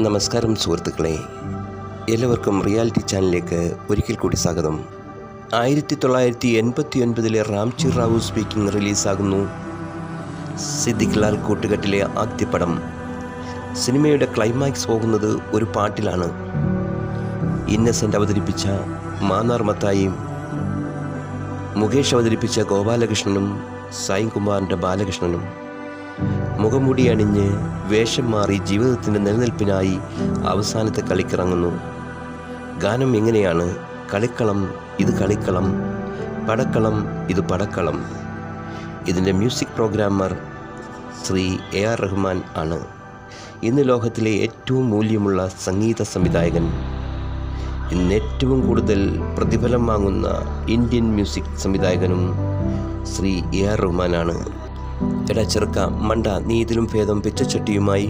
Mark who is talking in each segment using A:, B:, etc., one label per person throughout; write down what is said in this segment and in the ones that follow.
A: നമസ്കാരം സുഹൃത്തുക്കളെ, എല്ലാവർക്കും റിയാലിറ്റി ചാനലിലേക്ക് ഒരിക്കൽ കൂടി സ്വാഗതം. 1989 റാംജി റാവു സ്പീക്കിംഗ് റിലീസാകുന്നു. സിദ്ദിഖ് ലാൽ കൂട്ടുകെട്ടിലെ ആദ്യ പടം. സിനിമയുടെ ക്ലൈമാക്സ് പോകുന്നത് ഒരു പാട്ടിലാണ്. ഇന്നസെൻ്റ് അവതരിപ്പിച്ച മാന്നാർ മത്തായിയും മുകേഷ് അവതരിപ്പിച്ച ഗോപാലകൃഷ്ണനും സായികുമാറിൻ്റെ ബാലകൃഷ്ണനും മുഖംമൂടി അണിഞ്ഞ് വേഷം മാറി ജീവിതത്തിൻ്റെ നിലനിൽപ്പിനായി അവസാനത്തെ കളിക്കിറങ്ങുന്നു. ഗാനം എങ്ങനെയാണ്? കളിക്കളം ഇത് കളിക്കളം, പടക്കളം ഇത് പടക്കളം. ഇതിൻ്റെ music programmer Shri AR Rahman ആണ്. ഇന്ന് ലോകത്തിലെ ഏറ്റവും മൂല്യമുള്ള സംഗീത സംവിധായകൻ. ഇന്ന് ഏറ്റവും കൂടുതൽ പ്രതിഫലം വാങ്ങുന്ന ഇന്ത്യൻ മ്യൂസിക് സംവിധായകനും ശ്രീ AR റഹ്മാനാണ്. എടാ ചെറുക്ക മണ്ട, നീ ഇതിലും ഭേദം പിച്ചച്ചട്ടിയുമായി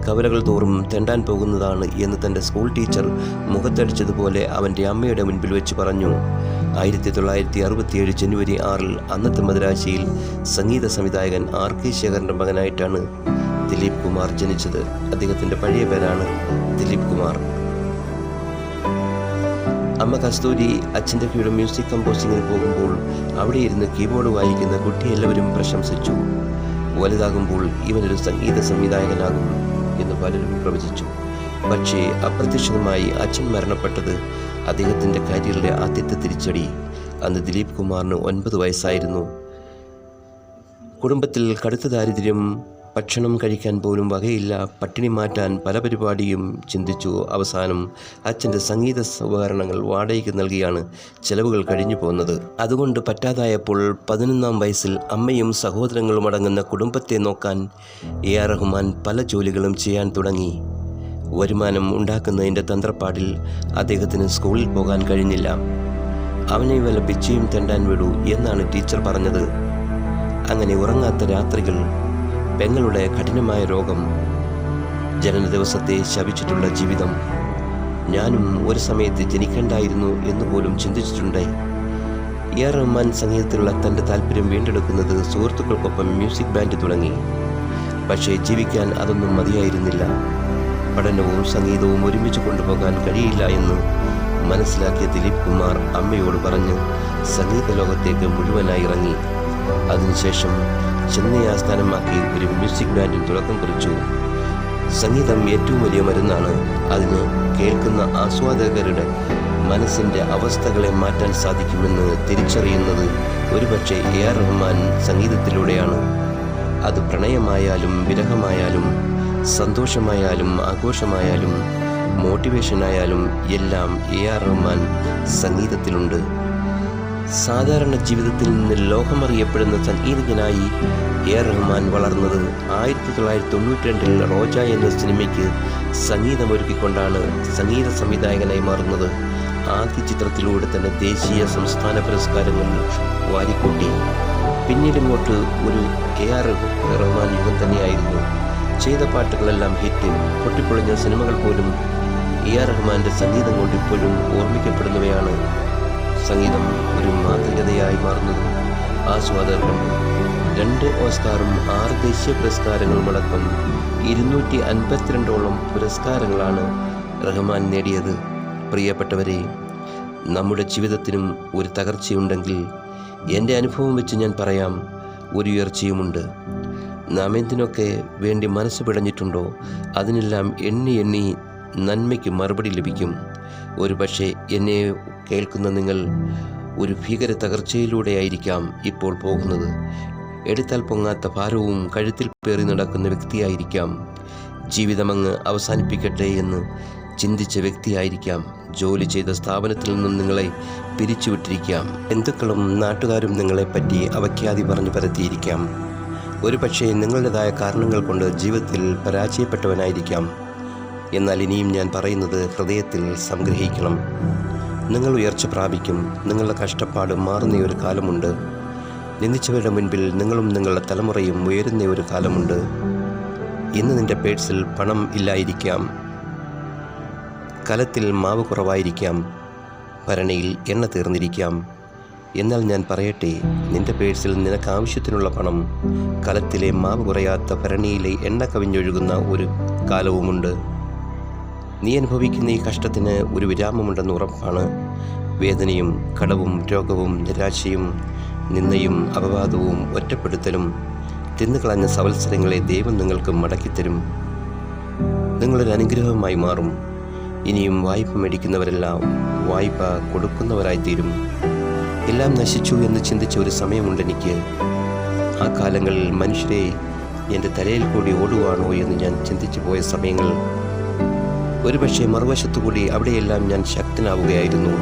A: കവലകൾ തോറും തെണ്ടാൻ പോകുന്നതാണ് എന്ന് തൻ്റെ സ്കൂൾ ടീച്ചർ മുഖത്തടിച്ചതുപോലെ അവൻ്റെ അമ്മയുടെ മുൻപിൽ വെച്ച് പറഞ്ഞു. 1967 ജനുവരി 6 അന്നത്തെ മദ്രാശിയിൽ സംഗീത സംവിധായകൻ RK ശേഖറിൻ്റെ മകനായിട്ടാണ് ദിലീപ് കുമാർ ജനിച്ചത്. അദ്ദേഹത്തിൻ്റെ പഴയ പേരാണ് ദിലീപ് കുമാർ. അമ്മ കസ്തൂരി അച്ഛൻ്റെ കീഴിൽ മ്യൂസിക് കമ്പോസിങ്ങിന് പോകുമ്പോൾ അവിടെ ഇരുന്ന് കീബോർഡ് വായിക്കുന്ന കുട്ടി എല്ലാവരും പ്രശംസിച്ചു. വലുതാകുമ്പോൾ ഇവനൊരു സംഗീത സംവിധായകനാകും എന്ന് പലരും പ്രവചിച്ചു. പക്ഷേ അപ്രതീക്ഷിതമായി അച്ഛൻ മരണപ്പെട്ടത് അദ്ദേഹത്തിൻ്റെ കരിയറിലെ ആദ്യത്തെ തിരിച്ചടി. അന്ന് ദിലീപ് കുമാറിന് 9 വയസ്സായിരുന്നു. കുടുംബത്തിൽ കടുത്ത ദാരിദ്ര്യം, ഭക്ഷണം കഴിക്കാൻ പോലും വകയില്ല. പട്ടിണി മാറ്റാൻ പല പരിപാടിയും ചിന്തിച്ചു. അവസാനം അച്ഛൻ്റെ സംഗീത ഉപകരണങ്ങൾ വാടകയ്ക്ക് നൽകിയാണ് ചെലവുകൾ കഴിഞ്ഞു പോകുന്നത്. അതുകൊണ്ട് പറ്റാതായപ്പോൾ 11-ാം വയസ്സിൽ അമ്മയും സഹോദരങ്ങളും അടങ്ങുന്ന കുടുംബത്തെ നോക്കാൻ AR റഹ്മാൻ പല ജോലികളും ചെയ്യാൻ തുടങ്ങി. വരുമാനം ഉണ്ടാക്കുന്നതിൻ്റെ തന്ത്രപ്പാടിൽ അദ്ദേഹത്തിന് സ്കൂളിൽ പോകാൻ കഴിഞ്ഞില്ല. അവനെ വല്ല പിച്ചയും തെണ്ടാൻ വിടൂ എന്നാണ് ടീച്ചർ പറഞ്ഞത്. അങ്ങനെ ഉറങ്ങാത്ത രാത്രികൾ, പെങ്ങളുടെ കഠിനമായ രോഗം, ജനന ദിവസത്തെ ശപിച്ചിട്ടുള്ള ജീവിതം. ഞാനും ഒരു സമയത്ത് ജനിക്കേണ്ടായിരുന്നു എന്ന് പോലും ചിന്തിച്ചിട്ടുണ്ട്. AR റഹ്മാൻ സംഗീതത്തിലുള്ള തൻ്റെ താല്പര്യം വീണ്ടെടുക്കുന്നത് സുഹൃത്തുക്കൾക്കൊപ്പം മ്യൂസിക് ബാൻഡ് തുടങ്ങി. പക്ഷേ ജീവിക്കാൻ അതൊന്നും മതിയായിരുന്നില്ല. പഠനവും സംഗീതവും ഒരുമിച്ച് കൊണ്ടുപോകാൻ കഴിയില്ല എന്ന് മനസ്സിലാക്കിയ ദിലീപ് കുമാർ അമ്മയോട് പറഞ്ഞ് സംഗീത ലോകത്തേക്ക് മുഴുവനായി ഇറങ്ങി. അതിനുശേഷം ചെന്നൈ ആസ്ഥാനമാക്കി ഒരു മ്യൂസിക് ബാൻഡിന് തുടക്കം കുറിച്ചു. സംഗീതം ഏറ്റവും വലിയ മരുന്നാണ്. അതിന് കേൾക്കുന്ന ആസ്വാദകരുടെ മനസ്സിൻ്റെ അവസ്ഥകളെ മാറ്റാൻ സാധിക്കുമെന്ന് തിരിച്ചറിയുന്നത് ഒരുപക്ഷെ AR റഹ്മാൻ സംഗീതത്തിലൂടെയാണ്. അത് പ്രണയമായാലും വിരഹമായാലും സന്തോഷമായാലും ആഘോഷമായാലും മോട്ടിവേഷനായാലും എല്ലാം AR റഹ്മാൻ സംഗീതത്തിലുണ്ട്. സാധാരണ ജീവിതത്തിൽ നിന്ന് ലോകമറിയപ്പെടുന്ന സംഗീതജ്ഞനായി AR റഹ്മാൻ വളർന്നത് 1992 റോജ എന്ന സിനിമയ്ക്ക് സംഗീതമൊരുക്കിക്കൊണ്ടാണ് സംഗീത സംവിധായകനായി മാറുന്നത്. ആദ്യ ചിത്രത്തിലൂടെ തന്നെ ദേശീയ സംസ്ഥാന പുരസ്കാരങ്ങൾ വാരിക്കൂട്ടി. പിന്നീടിങ്ങോട്ട് ഒരു AR റഹ്മാൻ യുഗം തന്നെയായിരുന്നു. ചെയ്ത പാട്ടുകളെല്ലാം ഹിറ്റ്, പൊട്ടിപ്പൊളിഞ്ഞ സിനിമകൾ പോലും AR റഹ്മാൻ്റെ സംഗീതം കൊണ്ട് ഇപ്പോഴും ഓർമ്മിക്കപ്പെടുന്നവയാണ്. സംഗീതം ഒരു മാതൃകതയായി മാറുന്നതും ആസ്വാദകർ കണ്ടു. 2 ഓസ്കാറും 6 ദേശീയ പുരസ്കാരങ്ങളുമടക്കം 252ഓളം പുരസ്കാരങ്ങളാണ് റഹ്മാൻ നേടിയത്. പ്രിയപ്പെട്ടവരെ, നമ്മുടെ ജീവിതത്തിനും ഒരു തകർച്ചയുണ്ടെങ്കിൽ എൻ്റെ അനുഭവം വെച്ച് ഞാൻ പറയാം, ഒരു ഉയർച്ചയുമുണ്ട്. നാം എന്തിനൊക്കെ വേണ്ടി മനസ്സ് പിടഞ്ഞിട്ടുണ്ടോ അതിനെല്ലാം എണ്ണി എണ്ണി നന്മയ്ക്ക് മറുപടി ലഭിക്കും. ഒരു പക്ഷേ എന്നെ കേൾക്കുന്ന നിങ്ങൾ ഒരു ഭീകര തകർച്ചയിലൂടെയായിരിക്കാം ഇപ്പോൾ പോകുന്നത്. എടുത്താൽ പൊങ്ങാത്ത ഭാരവും കഴുത്തിൽ പേറി നടക്കുന്ന വ്യക്തിയായിരിക്കാം. ജീവിതമങ്ങ് അവസാനിപ്പിക്കട്ടെ എന്ന് ചിന്തിച്ച വ്യക്തിയായിരിക്കാം. ജോലി ചെയ്ത സ്ഥാപനത്തിൽ നിന്നും നിങ്ങളെ പിരിച്ചുവിട്ടിരിക്കാം. ബന്ധുക്കളും നാട്ടുകാരും നിങ്ങളെപ്പറ്റി അവഖ്യാതി പറഞ്ഞു പരത്തിയിരിക്കാം. ഒരു പക്ഷേ നിങ്ങളുടേതായ കാരണങ്ങൾ കൊണ്ട് ജീവിതത്തിൽ പരാജയപ്പെട്ടവനായിരിക്കാം. എന്നാൽ ഇനിയും ഞാൻ പറയുന്നത് ഹൃദയത്തിൽ സംഗ്രഹിക്കണം. നിങ്ങൾ ഉയർച്ച പ്രാപിക്കും. നിങ്ങളുടെ കഷ്ടപ്പാട് മാറുന്ന ഒരു കാലമുണ്ട്. നിന്ദിച്ചവരുടെ മുൻപിൽ നിങ്ങളും നിങ്ങളുടെ തലമുറയും ഉയരുന്ന ഒരു കാലമുണ്ട്. ഇന്ന് നിൻ്റെ പേഴ്സിൽ പണം ഇല്ലായിരിക്കാം, കലത്തിൽ മാവ് കുറവായിരിക്കാം, ഭരണിയിൽ എണ്ണ തീർന്നിരിക്കാം. എന്നാൽ ഞാൻ പറയട്ടെ, നിന്റെ പേഴ്സിൽ നിനക്ക് ആവശ്യത്തിനുള്ള പണം, കലത്തിലെ മാവ് കുറയാത്ത ഭരണിയിലെ എണ്ണ കവിഞ്ഞൊഴുകുന്ന ഒരു കാലവുമുണ്ട്. നീ അനുഭവിക്കുന്ന ഈ കഷ്ടത്തിന് ഒരു വിരാമമുണ്ടെന്ന് ഉറപ്പാണ്. വേദനയും കടവും രോഗവും നിരാശയും നിന്ദയും അപവാദവും ഒറ്റപ്പെടുത്തലും തിന്നുകളഞ്ഞ സവത്സരങ്ങളെ ദൈവം നിങ്ങൾക്ക് മടക്കിത്തരും. നിങ്ങളൊരു അനുഗ്രഹമായി മാറും. ഇനിയും വായ്പ മേടിക്കുന്നവരെല്ലാം വായ്പ കൊടുക്കുന്നവരായിത്തീരും. എല്ലാം നശിച്ചു എന്ന് ചിന്തിച്ച ഒരു സമയമുണ്ടെനിക്ക്. ആ കാലങ്ങളിൽ മനുഷ്യരെ എൻ്റെ തലയിൽ കൂടി ഓടുവാണോ എന്ന് ഞാൻ ചിന്തിച്ചു പോയ സമയങ്ങൾ. ഒരുപക്ഷെ മറുവശത്തുകൂടി അവിടെയെല്ലാം ഞാൻ ശക്തനാവുകയായിരുന്നു.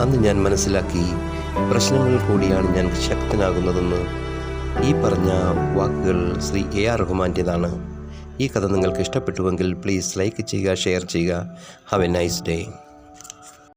A: അന്ന് ഞാൻ മനസ്സിലാക്കി, പ്രശ്നങ്ങളിൽ കൂടിയാണ് ഞാൻ ശക്തനാകുന്നതെന്ന്. ഈ പറഞ്ഞ വാക്കുകൾ ശ്രീ AR റഹ്മാൻ്റേതാണ്. ഈ കഥ നിങ്ങൾക്ക് ഇഷ്ടപ്പെട്ടുവെങ്കിൽ പ്ലീസ് ലൈക്ക് ചെയ്യുക, ഷെയർ ചെയ്യുക. Have A nice day.